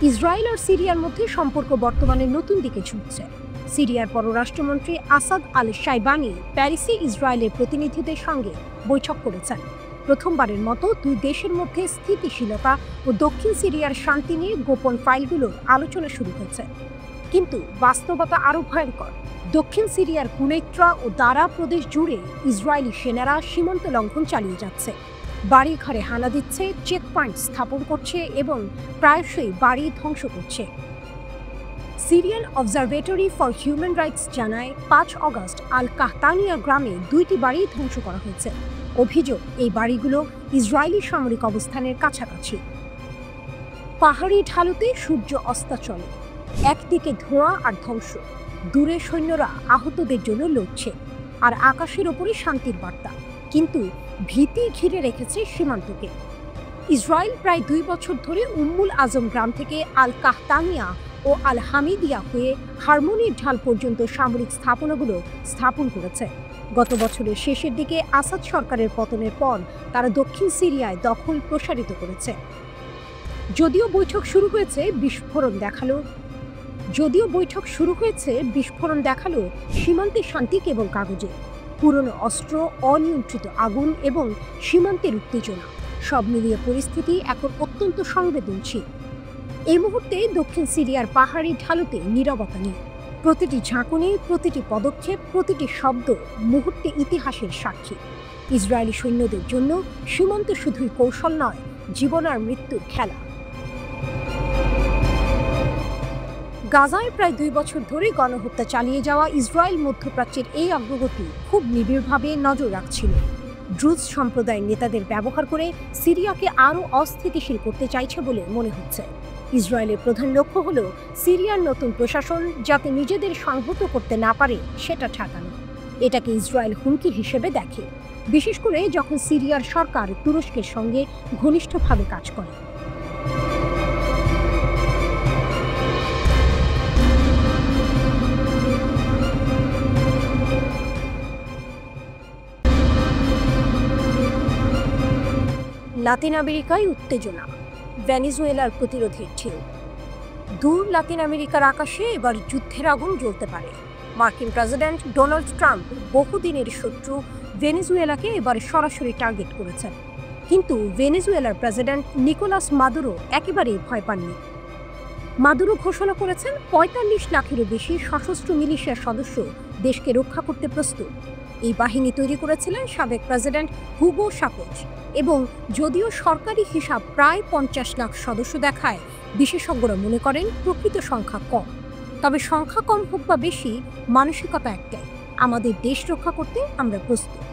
ইসরায়েল আর সিরিয়ার মধ্যে সম্পর্ক বর্তমানে নতুন দিকে ঝুঁকছে। সিরিয়ার পররাষ্ট্রমন্ত্রী আসাদ আল শাইবানি প্যারিসে ইসরায়েলের প্রতিনিধিদের সঙ্গে বৈঠক করেছেন। প্রথমবারের মতো দুই দেশের মধ্যে স্থিতিশীলতা ও দক্ষিণ সিরিয়ার শান্তি নিয়ে গোপন ফাইলগুলোর আলোচনা শুরু হয়েছে। কিন্তু বাস্তবতা আরও ভয়ঙ্কর। দক্ষিণ সিরিয়ার কুনেত্রা ও দারা প্রদেশ জুড়ে ইসরায়েলি সেনারা সীমান্ত লঙ্ঘন চালিয়ে যাচ্ছে, বাড়ি ঘরে হানা দিচ্ছে, চেকপয়েন্ট স্থাপন করছে এবং প্রায়শই বাড়ি ধ্বংস করছে। Syrian observatory for human rights জানায় 5 অগস্ট আল কাহতানিয়া গ্রামে 2টি বাড়ি ধ্বংস করা হয়েছে। অভিযোগ, এই বাড়িগুলো ইসরায়েলি সামরিক অবস্থানের কাছাকাছি। পাহাড়ি ঢালুতে সূর্য অস্তাচলে, একদিকে ধোঁয়া আর ধ্বংস, দূরে সৈন্যরা আহতদের জন্য লড়ছে, আর আকাশের ওপরে শান্তির বার্তা। কিন্তু ভীতি ঘিরে রেখেছে সীমান্তকে। ইসরায়েল প্রায় 2 বছর ধরে উম্মুল আজম গ্রাম থেকে আল কাহতানিয়া ও আল হামিদিয়া হয়ে হারমোনির ঢাল পর্যন্ত সামরিক স্থাপনাগুলো স্থাপন করেছে। গত বছরের শেষের দিকে আসাদ সরকারের পতনের পর তারা দক্ষিণ সিরিয়ায় দখল প্রসারিত করেছে। যদিও বৈঠক শুরু হয়েছে বিস্ফোরণ দেখালো সীমান্তে শান্তি কেবল কাগজে। পুরনো অস্ত্র, অনিয়ন্ত্রিত আগুন এবং সীমান্তের উত্তেজনা, সব মিলিয়ে পরিস্থিতি এখন অত্যন্ত সংবেদনশীল। এই মুহূর্তে দক্ষিণ সিরিয়ার পাহাড়ি ঢালুতে নীরবতা নেই। প্রতিটি ঝাঁকুনি, প্রতিটি পদক্ষেপ, প্রতিটি শব্দ মুহূর্তে ইতিহাসের সাক্ষী। ইসরায়েলি সৈন্যদের জন্য সীমান্ত শুধুই কৌশল নয়, জীবন আর মৃত্যুর খেলা। গাজায় প্রায় 2 বছর ধরে গণহত্যা চালিয়ে যাওয়া ইসরায়েল মধ্যপ্রাচ্যের এই অগ্রগতি খুব নিবিড়ভাবে নজর রাখছিল। ড্রুজ সম্প্রদায়ের নেতাদের ব্যবহার করে সিরিয়াকে আরও অস্থিতিশীল করতে চাইছে বলে মনে হচ্ছে। ইসরায়েলের প্রধান লক্ষ্য হল সিরিয়ার নতুন প্রশাসন যাতে নিজেদের সংহত করতে না পারে সেটা ঠেকানো। এটাকে ইসরায়েল হুমকি হিসেবে দেখে, বিশেষ করে যখন সিরিয়ার সরকার তুরস্কের সঙ্গে ঘনিষ্ঠভাবে কাজ করে। লাতিন আমেরিকায় উত্তেজনা, ভেনেজুয়েলার প্রতিরোধের ঢেউ। দূর লাতিন আমেরিকার আকাশে এবার যুদ্ধের আগুন জ্বলতে পারে। মার্কিন প্রেসিডেন্ট ডোনাল্ড ট্রাম্প বহুদিনের শত্রু ভেনেজুয়েলাকে এবার সরাসরি টার্গেট করেছেন। কিন্তু ভেনেজুয়েলার প্রেসিডেন্ট নিকোলাস মাদুরো একেবারেই ভয় পাননি। মাদুরো ঘোষণা করেছেন 45 লাখেরও বেশি সশস্ত্র মিলিশিয়ার সদস্য দেশকে রক্ষা করতে প্রস্তুত। এই বাহিনী তৈরি করেছিলেন সাবেক প্রেসিডেন্ট হুগো শাপেজ এবং যদিও সরকারি হিসাব প্রায় 50 লাখ সদস্য দেখায়, বিশেষজ্ঞরা মনে করেন প্রকৃত সংখ্যা কম। তবে সংখ্যা কম হোক বা বেশি, মানসিকতা একটাই, আমাদের দেশ রক্ষা করতে আমরা প্রস্তুত।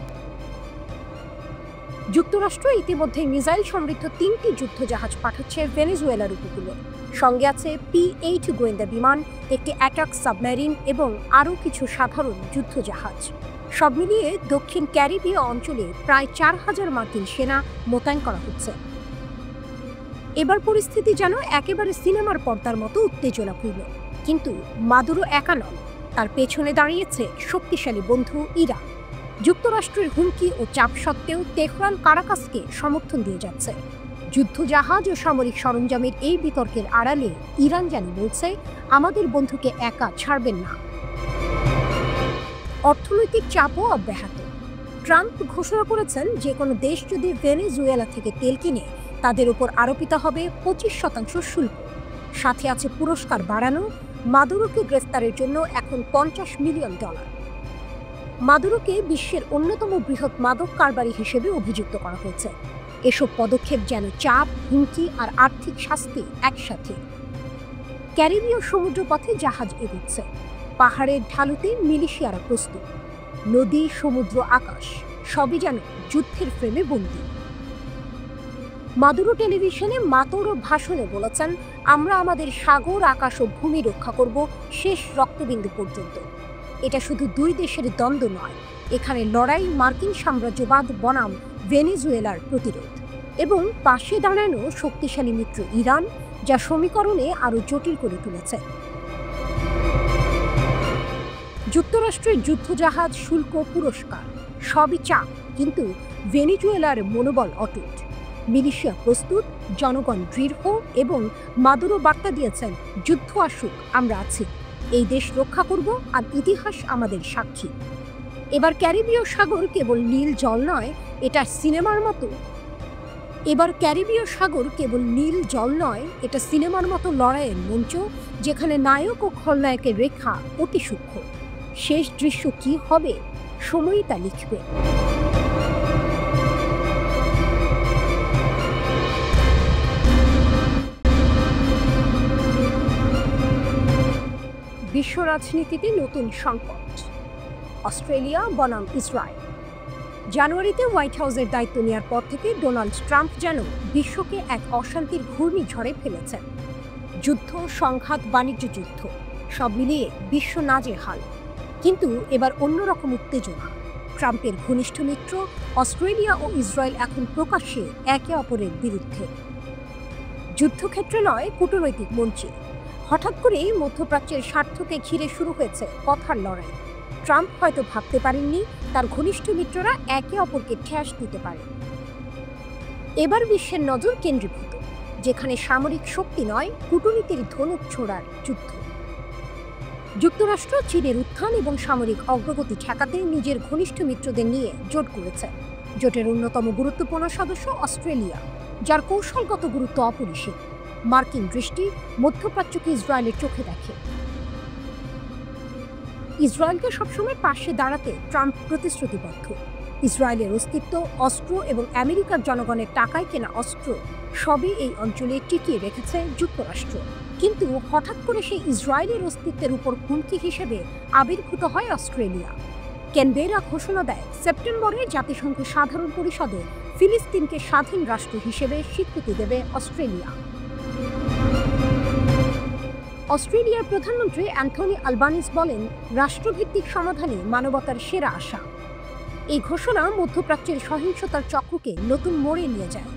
যুক্তরাষ্ট্র ইতিমধ্যে মিসাইল সমৃদ্ধ 3টি যুদ্ধজাহাজ পাঠাচ্ছে ভেনেজুয়েলার উপকূলে। সঙ্গে আছে P-8 গোয়েন্দা বিমান, একটি অ্যাটাক সাবমেরিন এবং আরও কিছু সাধারণ যুদ্ধজাহাজ। সব মিলিয়ে দক্ষিণ ক্যারিবীয় অঞ্চলে প্রায় 4000 মার্কিন সেনা মোতায়েন করা হচ্ছে। এবার পরিস্থিতি যেন একেবারে সিনেমার পর্দার মতো উত্তেজনাপূর্ণ। কিন্তু মাদুরো একা নন, তার পেছনে দাঁড়িয়েছে শক্তিশালী বন্ধু ইরান। যুক্তরাষ্ট্রের হুমকি ও চাপ সত্ত্বেও তেহরান কারাকাসকে সমর্থন দিয়ে যাচ্ছে। যুদ্ধজাহাজ ও সামরিক সরঞ্জামের এই বিতর্কের আড়ালে ইরান যেন বলছে, আমাদের বন্ধুকে একা ছাড়বেন না। অর্থনৈতিক চাপও অব্যাহত। ট্রাম্প ঘোষণা করেছেন যে কোনো দেশ যদি ভেনেজুয়েলা থেকে তেল কিনে, তাদের উপর আরোপিত হবে 25% শুল্ক। সাথে আছে পুরস্কার বাড়ানো। মাদুরোকে গ্রেফতারের জন্য এখন $50 মিলিয়ন। মাদুরোকে বিশ্বের অন্যতম বৃহৎ মাদক কারবারি হিসেবে অভিযুক্ত করা হয়েছে। এসব পদক্ষেপ যেন চাপ, হুমকি আর আর্থিক শাস্তি একসাথে। ক্যারিবীয় সমুদ্রপথে জাহাজ এগোচ্ছে। পাহাড়ের ঢালুতে মিলিশিয়ারা প্রস্তুত। নদী, সমুদ্র, আকাশ সবই যেন যুদ্ধের ফ্রেমে বন্দী। মাদুরো টেলিভিশনে মাতোরো ভাষণে বলেছেন, আমরা আমাদের সাগর, আকাশ ও ভূমি রক্ষা করব শেষ রক্তবিন্দু পর্যন্ত। এটা শুধু দুই দেশের দ্বন্দ্ব নয়, এখানে লড়াই মার্কিন সাম্রাজ্যবাদ বনাম ভেনেজুয়েলার প্রতিরোধ এবং পাশে দাঁড়ানো শক্তিশালী মিত্র ইরান, যা সমীকরণে আরও জটিল করে তুলেছে। যুক্তরাষ্ট্রের যুদ্ধজাহাজ, শুল্ক, পুরস্কার সবই চাপ, কিন্তু ভেনেজুয়েলার মনোবল অটুট। মিলিশিয়া প্রস্তুত, জনগণ দৃঢ় এবং মাদুরো বার্তা দিয়েছেন, যুদ্ধ আসুক, আমরা আছি, এই দেশ রক্ষা করব আর ইতিহাস আমাদের সাক্ষী। এবার ক্যারিবীয় সাগর কেবল নীল জল নয়, এটা সিনেমার মতো। এটা সিনেমার মতো লড়াইয়ের মঞ্চ, যেখানে নায়ক ও খলনায়কের রেখা অতি সূক্ষ্ম। শেষ দৃশ্য কি হবে, সময়ই তা লিখবে। বিশ্ব রাজনীতিতে নতুন সংকট। অস্ট্রেলিয়া বনাম ইসরায়েল। জানুয়ারিতে হোয়াইট হাউসের দায়িত্ব নেওয়ার পর থেকে ডোনাল্ড ট্রাম্প যেন বিশ্বকে এক অশান্তির ঘূর্ণিঝড়ে ফেলেছেন। যুদ্ধ, সংঘাত, বাণিজ্য যুদ্ধ সব মিলিয়ে বিশ্ব নাজেহাল। কিন্তু এবার অন্যরকম উত্তেজনা। ট্রাম্পের ঘনিষ্ঠ মিত্র অস্ট্রেলিয়া ও ইসরায়েল এখন প্রকাশ্যে একে অপরের বিরুদ্ধে। যুদ্ধক্ষেত্রে নয়, কূটনৈতিক মঞ্চে। হঠাৎ করেই মধ্যপ্রাচ্যের স্বার্থকে ঘিরে শুরু হয়েছে কথার লড়াই। ট্রাম্প হয়তো ভাবতে পারেননি তার ঘনিষ্ঠ মিত্ররা একে অপরকে ঠেস দিতে পারে। এবার বিশ্বের নজর কেন্দ্রীভূত, যেখানে সামরিক শক্তি নয়, কূটনীতির ধনুক ছোড়ার যুদ্ধ। যুক্তরাষ্ট্র চীনের উত্থান এবং সামরিক অগ্রগতি ঠেকাতে নিজের ঘনিষ্ঠ মিত্রদের নিয়ে জোট করেছে। জোটের অন্যতম গুরুত্বপূর্ণ সদস্য অস্ট্রেলিয়া, যার কৌশলগত গুরুত্ব অপরিসীম। মার্কিন দৃষ্টি মধ্যপ্রাচ্যকে ইসরায়েলের চোখে দেখে। ইসরায়েলকে সবসময় পাশে দাঁড়াতে ট্রাম্প প্রতিশ্রুতিবদ্ধ। ইসরায়েলের অস্তিত্ব, অস্ত্র এবং আমেরিকার জনগণের টাকায় কেনা অস্ত্র সবই এই অঞ্চলে টিকিয়ে রেখেছে যুক্তরাষ্ট্র। কিন্তু হঠাৎ করে সেই ইসরায়েলের অস্তিত্বের উপর হুমকি হিসেবে আবির্ভূত হয় অস্ট্রেলিয়া। ক্যানবেরা ঘোষণা দেয়, সেপ্টেম্বরে জাতিসংঘ সাধারণ পরিষদে ফিলিস্তিনকে স্বাধীন রাষ্ট্র হিসেবে স্বীকৃতি দেবে অস্ট্রেলিয়া। অস্ট্রেলিয়ার প্রধানমন্ত্রী অ্যান্থনি আলবানিজ বলেন, রাষ্ট্রভিত্তিক সমাধানে মানবতার সেরা আশা। এই ঘোষণা মধ্যপ্রাচ্যের সহিংসতার চক্রকে নতুন মোড়ে নিয়ে যায়।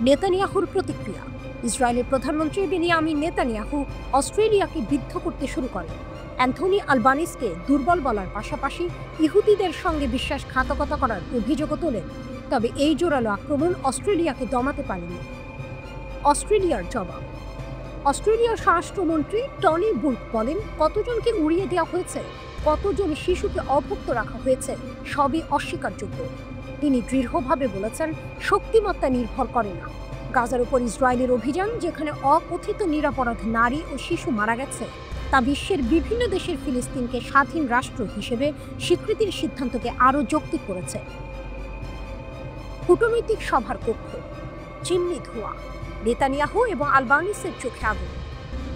নেতানিয়াহুর প্রতিক্রিয়া। ইসরায়েলের প্রধানমন্ত্রী বেনিয়ামিন নেতানিয়াহু অস্ট্রেলিয়াকে বিদ্ধ করতে শুরু করেন। অ্যান্থনি আলবানিজকে দুর্বল বলার পাশাপাশি ইহুদিদের সঙ্গে বিশ্বাসঘাতকতা করার অভিযোগও তোলেন। তবে এই জোরালো আক্রমণ অস্ট্রেলিয়াকে দমাতে পারেনি। অস্ট্রেলিয়ার জবাব। অস্ট্রেলিয়ার স্বরাষ্ট্রমন্ত্রী টনি বুর্ক বলেন, কতজনকে উড়িয়ে দেওয়া হয়েছে, কতজন শিশুকে অভুক্ত রাখা হয়েছে, সবই অস্বীকারযোগ্য। তিনি দৃঢ়ভাবে বলেছেন, শক্তিমত্তা নির্ভর করে না। গাজার উপর ইসরায়েলের অভিযান, যেখানে অকথিত নিরপরাধ নারী ও শিশু মারা গেছে, তা বিশ্বের বিভিন্ন দেশের ফিলিস্তিনকে স্বাধীন রাষ্ট্র হিসেবে স্বীকৃতির সিদ্ধান্তকে আরও যৌক্তিক করেছে। কূটনৈতিক সভার কক্ষ, চিমনি ধোঁয়া, নেতানিয়াহু এবং আলবানিসের চোখে আগুন,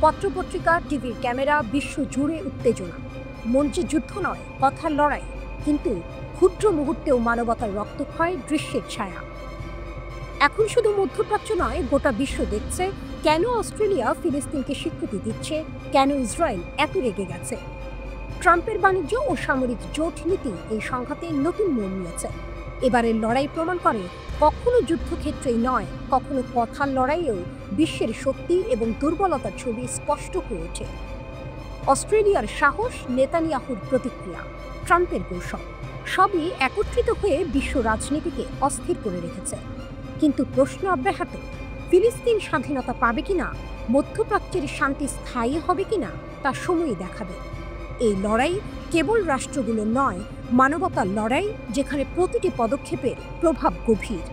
পত্রপত্রিকা, টিভির ক্যামেরা, বিশ্ব জুড়ে উত্তেজনা। মঞ্চে যুদ্ধ নয়, কথার লড়াই, কিন্তু ক্ষুদ্র মুহূর্তেও মানবতার রক্তক্ষয়, দৃশ্যের ছায়া। এখন শুধু মধ্যপ্রাচ্য নয়, গোটা বিশ্ব দেখছে কেন অস্ট্রেলিয়া ফিলিস্তিনকে স্বীকৃতি দিচ্ছে, কেন ইসরায়েল এত রেগে গেছে। ট্রাম্পের বাণিজ্য ও সামরিক জোট নীতি এই সংঘাতে নতুন মোড় নিয়েছে। এবারের লড়াই প্রমাণ করে কখনো যুদ্ধক্ষেত্রেই নয়, কখনো কথার লড়াইয়েও বিশ্বের শক্তি এবং দুর্বলতার ছবি স্পষ্ট হয়ে ওঠে। অস্ট্রেলিয়ার সাহস, নেতানিয়াহুর প্রতিক্রিয়া, ট্রাম্পের কৌশল, সবই একত্রিত হয়ে বিশ্ব রাজনীতিকে অস্থির করে রেখেছে। কিন্তু প্রশ্ন অব্যাহত, ফিলিস্তিন স্বাধীনতা পাবে কিনা, মধ্যপ্রাচ্যের শান্তি স্থায়ী হবে কিনা তা সময়ই দেখাবে। এই লড়াই কেবল রাষ্ট্রগুলো নয়, মানবতার লড়াই, যেখানে প্রতিটি পদক্ষেপের প্রভাব গভীর।